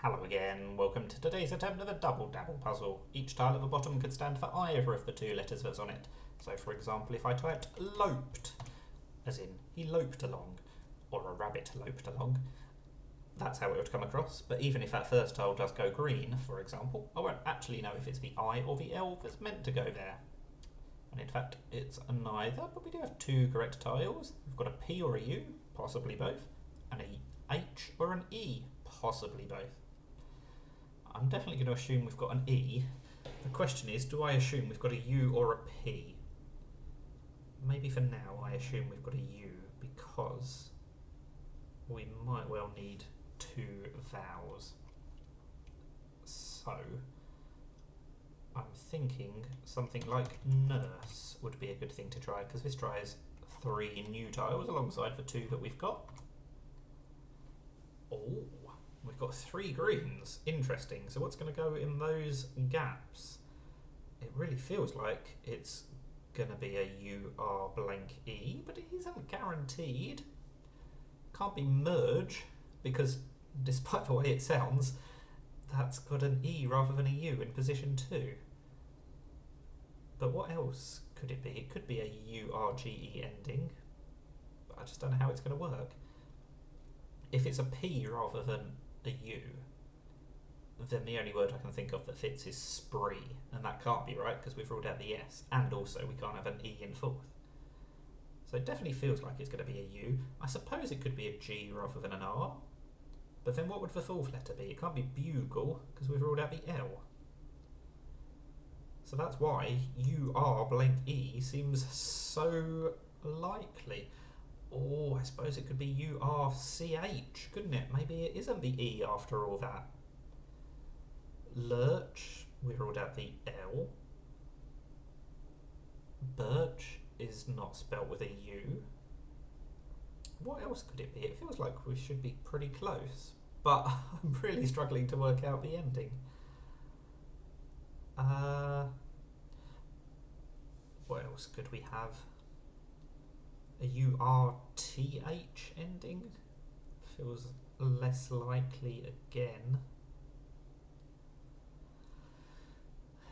Hello again, welcome to today's attempt at the Double-Dabble puzzle. Each tile at the bottom could stand for either of the two letters that's on it. So for example, if I typed loped, as in he loped along, or a rabbit loped along, that's how it would come across. But even if that first tile does go green, for example, I won't actually know if it's the I or the L that's meant to go there. And in fact, it's neither, but we do have two correct tiles. We've got a P or a U, possibly both, and a H or an E, possibly both. I'm definitely going to assume we've got an E. The question is, do I assume we've got a U or a P? Maybe for now I assume we've got a U because we might well need two vowels. So I'm thinking something like nurse would be a good thing to try, because this tries three new tiles alongside the two that we've got. Oh, we've got three greens. Interesting. So what's going to go in those gaps? It really feels like it's going to be a UR blank E, but it isn't guaranteed. Can't be merge, because despite the way it sounds, that's got an E rather than a U in position 2. But what else could it be? It could be a URGE ending, but I just don't know how it's going to work. If it's a P rather than a U, then the only word I can think of that fits is spree, and that can't be right because we've ruled out the S, and also we can't have an E in fourth. So it definitely feels like it's going to be a U. I suppose it could be a G rather than an R, but then what would the fourth letter be? It can't be bugle because we've ruled out the L. So that's why UR blank E seems so likely. Oh, I suppose it could be URCH, couldn't it? Maybe it isn't the E after all that. Lurch, we ruled out the L. Birch is not spelt with a U. What else could it be? It feels like we should be pretty close, but I'm really struggling to work out the ending. What else could we have? A URTH ending? Feels less likely again.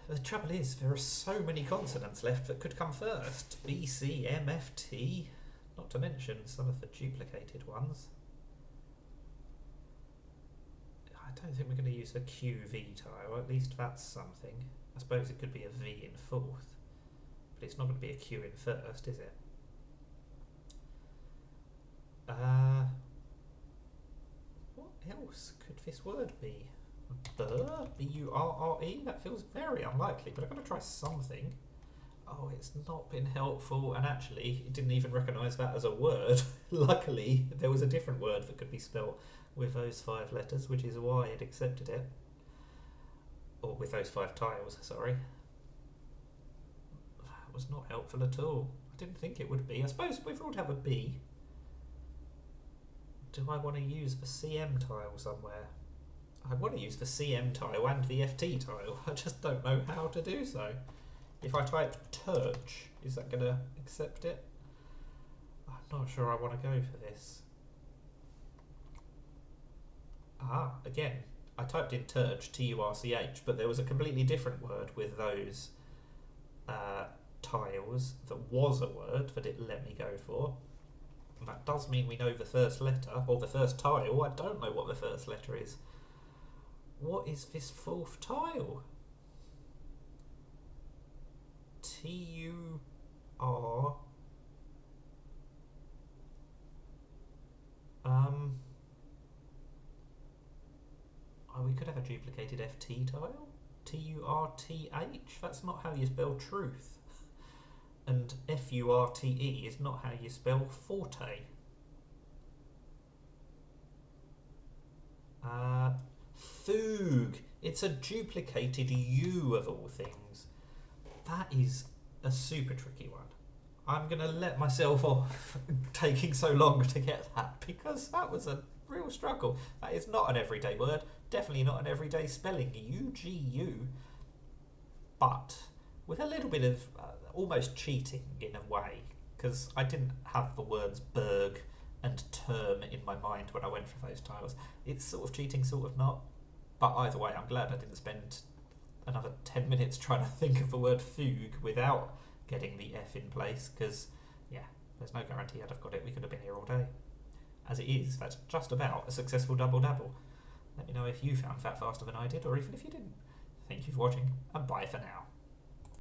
The trouble is, there are so many consonants left that could come first. B, C, M, F, T, not to mention some of the duplicated ones. I don't think we're going to use the QV tile, at least that's something. I suppose it could be a V in fourth, but it's not going to be a Q in first, is it? What else could this word be? Burr? B-U-R-R-E? That feels very unlikely, but I've got to try something. Oh, it's not been helpful, and actually it didn't even recognise that as a word. Luckily, there was a different word that could be spelt with those 5 letters, which is why it accepted it. Or with those 5 tiles, sorry. That was not helpful at all. I didn't think it would be. I suppose we've ruled out a B. Do I want to use the CM tile somewhere? I want to use the CM tile and the FT tile. I just don't know how to do so. If I type Turch, is that going to accept it? I'm not sure I want to go for this. Ah, again, I typed in Turch, T-U-R-C-H, but there was a completely different word with those tiles that was a word that it let me go for. And that does mean we know the first letter, or the first tile. I don't know what the first letter is. What is this fourth tile? T-U-R... Oh, we could have a duplicated FT tile? T-U-R-T-H? That's not how you spell truth. And F-U-R-T-E is not how you spell forte. Foog. It's a duplicated U of all things. That is a super tricky one. I'm going to let myself off taking so long to get that, because that was a real struggle. That is not an everyday word. Definitely not an everyday spelling. U-G-U. But with a little bit of almost cheating in a way, because I didn't have the words berg and term in my mind when I went for those tiles. It's sort of cheating, sort of not. But either way, I'm glad I didn't spend another 10 minutes trying to think of the word fugue without getting the F in place, because, yeah, there's no guarantee I'd have got it. We could have been here all day. As it is, that's just about a successful double-dabble. Let me know if you found that faster than I did, or even if you didn't. Thank you for watching, and bye for now.